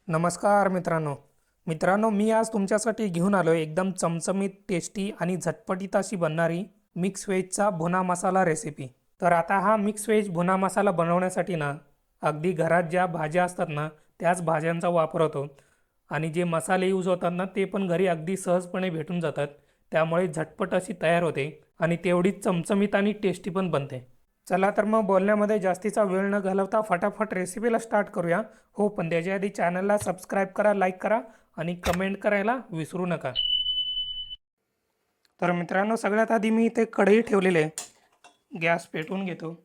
नमस्कार मित्रांनो मी आज तुमच्यासाठी घेऊन आलो एकदम चमचमीत टेस्टी आणि झटपटीत अशी बनणारी मिक्स व्हेजचा भुना मसाला रेसिपी. तर आता हा मिक्स व्हेज भुना मसाला बनवण्यासाठी ना अगदी घरात ज्या भाज्या असतात ना त्याच भाज्यांचा वापर होतो आणि जे मसाले यूज होतात ना ते पण घरी अगदी सहजपणे भेटून जातात. त्यामुळे झटपट अशी तयार होते आणि तेवढीच चमचमीत आणि टेस्टी पण बनते. चला तर मग बोलण्यामध्ये जास्तीचा वेळ न घालवता फटाफट रेसिपीला स्टार्ट करूया. हो, पण त्याच्या आधी चॅनलला सबस्क्राईब करा, लाईक करा आणि कमेंट करायला विसरू नका. तर मित्रांनो, सगळ्यात आधी मी इथे कढई ठेवलेली आहे. गॅस पेटवून घेतो.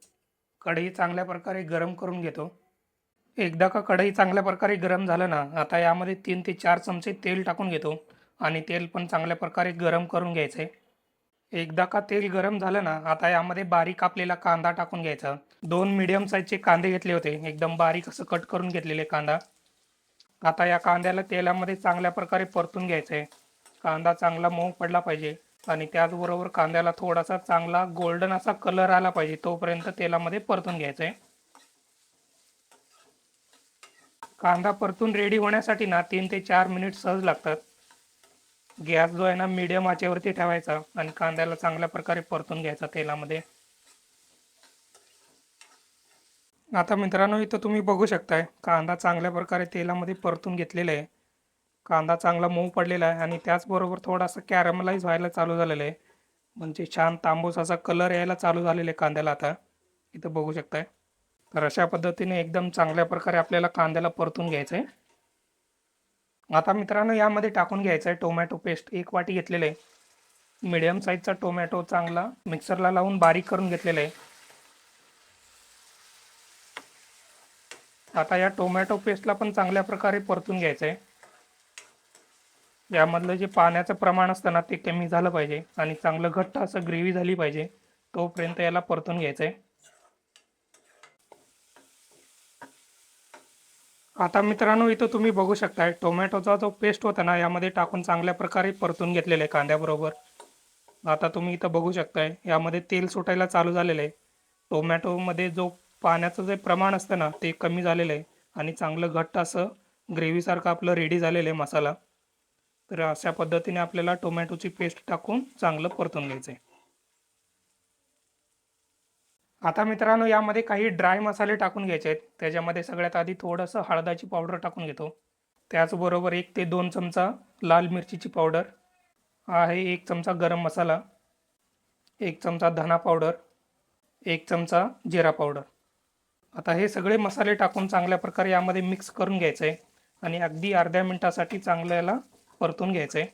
कढई चांगल्या प्रकारे गरम करून घेतो. एकदा का कढई चांगल्या प्रकारे गरम झालं ना, आता यामध्ये 3 ते 4 चमचे तेल टाकून घेतो आणि तेल पण चांगल्या प्रकारे गरम करून घ्यायचं आहे. एकदा का तेल गरम झालं ना, आता यामध्ये बारीक कापलेला कांदा टाकून घ्यायचा. 2 मीडियम साईजचे कांदे घेतले होते, एकदम बारीक असं कट करून घेतलेले कांदा. आता या कांद्याला तेलामध्ये चांगल्या प्रकारे परतून घ्यायचं आहे. कांदा चांगला मऊ पडला पाहिजे आणि त्याचबरोबर कांद्याला थोडासा चांगला गोल्डन असा कलर आला पाहिजे, तोपर्यंत तेलामध्ये परतून घ्यायचं आहे. कांदा परतून रेडी होण्यासाठी ना 3 ते 4 मिनिट सहज लागतात. गॅस जो आहे ना मीडियम आचेवरती ठेवायचा आणि कांद्याला चांगल्या प्रकारे परतून घ्यायचा तेलामध्ये. आता मित्रांनो, इथं तुम्ही बघू शकताय कांदा चांगल्या प्रकारे तेलामध्ये परतून घेतलेला आहे. कांदा चांगला मऊ पडलेला आहे आणि त्याचबरोबर थोडासा कॅरमलाइज व्हायला चालू झालेला आहे. म्हणजे छान तांबूस असा कलर यायला चालू झालेला आहे कांद्याला आता. इथं बघू शकताय. तर अशा पद्धतीने एकदम चांगल्या प्रकारे आपल्याला कांद्याला परतून घ्यायचं आहे. आता मित्रांनो, यामध्ये टाकून घ्यायचं आहे टोमॅटो पेस्ट. 1 वाटी घेतलेलं आहे. मीडियम साईजचा टोमॅटो चांगला मिक्सरला लावून बारीक करून घेतलेला आहे. आता या टोमॅटो पेस्टला पण चांगल्या प्रकारे परतून घ्यायचं आहे. यामधलं जे पाण्याचं प्रमाण असतं ना ते कमी झालं पाहिजे आणि चांगलं घट्ट असं ग्रेव्ही झाली पाहिजे, तोपर्यंत याला परतून घ्यायचं आहे. आता मित्रांनो, इथं तुम्ही बघू शकताय टोमॅटोचा जो पेस्ट होता ना यामध्ये टाकून चांगल्या प्रकारे परतून घेतलेलं आहे कांद्याबरोबर. आता तुम्ही इथं बघू शकताय यामध्ये तेल सुटायला चालू झालेलं आहे. टोमॅटोमध्ये जो पाण्याचं जे प्रमाण असतं ना ते कमी झालेलं आहे आणि चांगलं घट्ट असं ग्रेव्हीसारखं आपलं रेडी झालेलं आहे मसाला. तर अशा पद्धतीने आपल्याला टोमॅटोची पेस्ट टाकून चांगलं परतून घ्यायचं आहे. आता मित्रांनो, यामध्ये काही ड्राय मसाले टाकून घ्यायचे आहेत. त्याच्यामध्ये सगळ्यात आधी थोडंसं हळदाची पावडर टाकून घेतो. त्याचबरोबर 1 ते 2 चमचा लाल मिरचीची पावडर आहे, 1 चमचा गरम मसाला, 1 चमचा धना पावडर, 1 चमचा जिरा पावडर. आता हे सगळे मसाले टाकून चांगल्या प्रकारे यामध्ये मिक्स करून घ्यायचं आहे आणि अगदी अर्ध्या मिनिटासाठी चांगलं याला परतून घ्यायचं आहे.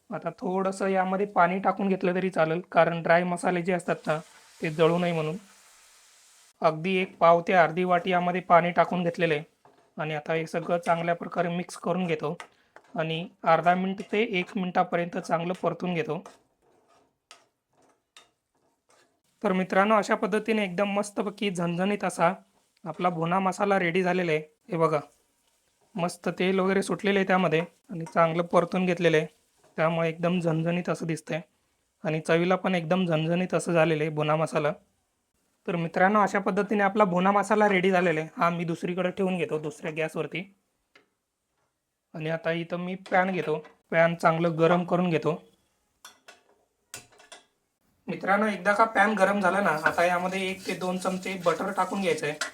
आता थोडंसं यामध्ये पाणी टाकून घेतलं तरी चालेल, कारण ड्राय मसाले जे असतात ना ते जळू नये म्हणून. अगदी 1 पाव ते अर्धी वाटी यामध्ये पाणी टाकून घेतलेलं आहे आणि आता हे सगळं चांगल्या प्रकारे मिक्स करून घेतो आणि अर्धा मिनिट ते 1 मिनिटापर्यंत चांगलं परतून घेतो. तर मित्रांनो, अशा पद्धतीने एकदम मस्तपैकी झणझणीत असा आपला भुना मसाला रेडी झालेला आहे. हे बघा, मस्त तेल वगैरे सुटलेलं आहे त्यामध्ये आणि चांगलं परतून घेतलेलं आहे. त्यामुळे एकदम झणझणीत असं दिसतंय आणि चवीला पण एकदम झणझणीत असं झालेलं आहे भुना मसाला. तर मित्रांनो, अशा पद्धतीने आपला भुना मसाला रेडी झालेला आहे. हा मी दुसरीकडे ठेवून घेतो दुसऱ्या गॅसवरती आणि आता इथं मी पॅन घेतो. पॅन चांगलं गरम करून घेतो. मित्रांनो, एकदा का पॅन गरम झाला ना, आता यामध्ये 1 ते 2 चमचे बटर टाकून घ्यायचं आहे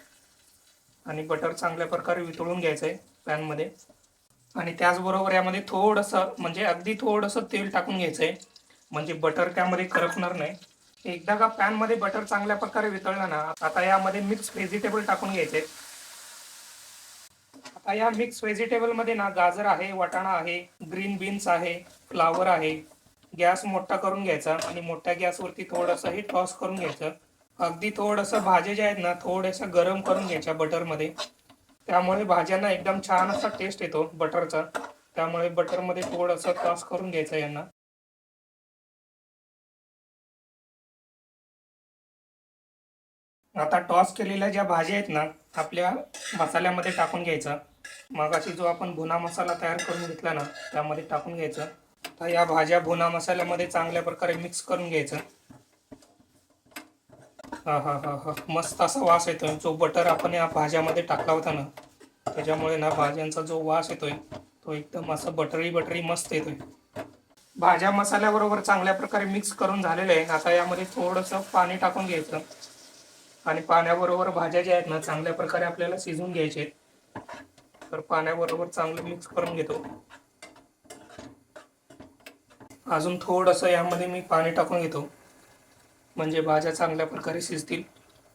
आणि बटर चांगल्या प्रकारे वितळून घ्यायचं आहे पॅनमध्ये. आणि त्याचबरोबर यामध्ये थोडंसं म्हणजे अगदी थोडंसं तेल टाकून घ्यायचं आहे, म्हणजे बटर त्यामध्ये करपणार नाही. एकदा का पॅनमध्ये बटर चांगल्या प्रकारे वितळलं ना, आता यामध्ये मिक्स व्हेजिटेबल टाकून घ्यायचे. आता या मिक्स व्हेजिटेबलमध्ये ना गाजर आहे, वाटाणा आहे, ग्रीन बीन्स आहे, फ्लावर आहे. गॅस मोठा करून घ्यायचा आणि मोठ्या गॅसवरती थोडंसं हे टॉस करून घ्यायचं. अगदी थोडंसं भाज्या ज्या आहेत ना थोड्याशा गरम करून घ्यायच्या बटरमध्ये. त्यामुळे भाज्यांना एकदम छान असा टेस्ट येतो बटरचा. त्यामुळे बटरमध्ये थोडंसं टॉस करून घ्यायचं यांना. आता टॉस केलेल्या ज्या भाज्या आहेत ना आपल्या मसाल्यामध्ये टाकून घ्यायचा. मगाशी जो आपण भुना मसाला तयार करून घेतला ना त्यामध्ये टाकून घ्यायचं. आता या भाज्या भुना मसाल्यामध्ये चांगल्या प्रकारे मिक्स करून घ्यायचं. हा हा हा हा, मस्त असा वास येतो जो बटर आपण या भाज्यामध्ये टाकला होता ना त्याच्यामुळे ना भाज्यांचा जो वास येतोय तो एकदम असा बटरी बटरी मस्त येतोय. भाज्या मसाल्याबरोबर चांगल्या प्रकारे मिक्स करून झालेलं आहे. आता यामध्ये थोडंसं पाणी टाकून घ्यायचं आणि पाण्याबरोबर भाज्या ज्या आहेत ना चांगल्या प्रकारे आपल्याला शिजवून घ्यायचे आहेत. तर पाण्याबरोबर चांगलं मिक्स करून घेतो. अजून थोडंसं यामध्ये मी पाणी टाकून घेतो म्हणजे भाज्या चांगल्या प्रकारे शिजतील.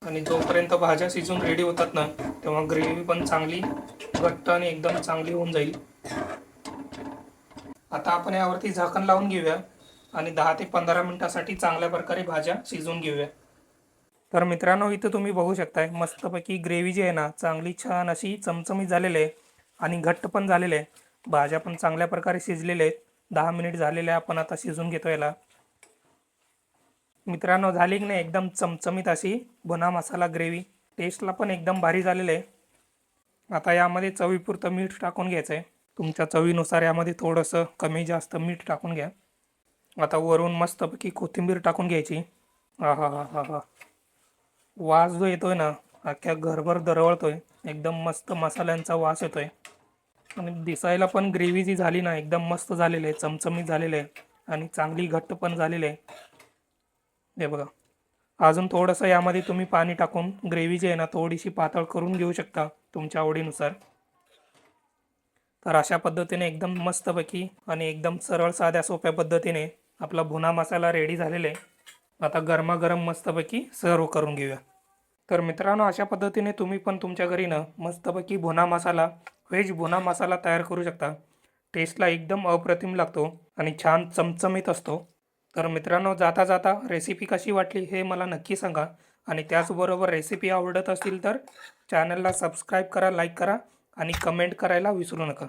आणि जोपर्यंत भाज्या शिजून रेडी होतात ना तेव्हा ग्रेव्ही पण चांगली घट्ट आणि एकदम चांगली होऊन जाईल. आता आपण यावरती झाकण लावून घेऊया आणि 10 ते 15 मिनिटासाठी चांगल्या प्रकारे भाज्या शिजवून घेऊया. तर मित्रांनो, इथं तुम्ही बघू शकताय मस्तपैकी ग्रेव्ही जी आहे ना चांगली छान अशी चमचमीत झालेली आहे आणि घट्ट पण झालेले आहे. भाज्या पण चांगल्या प्रकारे शिजलेल्या आहेत. 10 मिनिट झालेले आपण आता शिजून घेतो याला. मित्रांनो, झाली की नाही एकदम चमचमीत अशी भुना मसाला ग्रेव्ही. टेस्टला पण एकदम भारी झालेलं आहे. आता यामध्ये चवीपुरतं मीठ टाकून घ्यायचं आहे. तुमच्या चवीनुसार यामध्ये थोडंसं कमी जास्त मीठ टाकून घ्या. आता वरून मस्तपैकी कोथिंबीर टाकून घ्यायची. हा हा हा हा हा, वास जो येतोय ना अख्ख्या घरभर दरवळतोय. एकदम मस्त मसाल्यांचा वास येतोय आणि दिसायला पण ग्रेव्ही जी झाली ना एकदम मस्त झालेली आहे, चमचमीत झालेली आहे आणि चांगली घट्ट पण झालेली आहे. हे बघा, अजून थोडंसं यामध्ये तुम्ही पाणी टाकून ग्रेव्ही जी आहे ना थोडीशी पातळ करून घेऊ शकता तुमच्या आवडीनुसार. तर अशा पद्धतीने एकदम मस्तपैकी आणि एकदम सरळ साध्या सोप्या पद्धतीने आपला भुना मसाला रेडी झालेला आहे. आता गरमागरम मस्तपैकी सर्व करून घेऊया. तर मित्रांनो, अशा पद्धतीने तुम्ही पण तुमच्या घरी ना मस्तपैकी भुना मसाला, व्हेज भुना मसाला तयार करू शकता. टेस्टला एकदम अप्रतिम लागतो आणि छान चमचमीत असतो. तर मित्रांनो, जाता जाता रेसिपी कशी वाटली हे मला नक्की सांगा आणि त्याचबरोबर रेसिपी आवडत असतील तर चॅनलला सबस्क्राईब करा, लाईक करा आणि कमेंट करायला विसरू नका.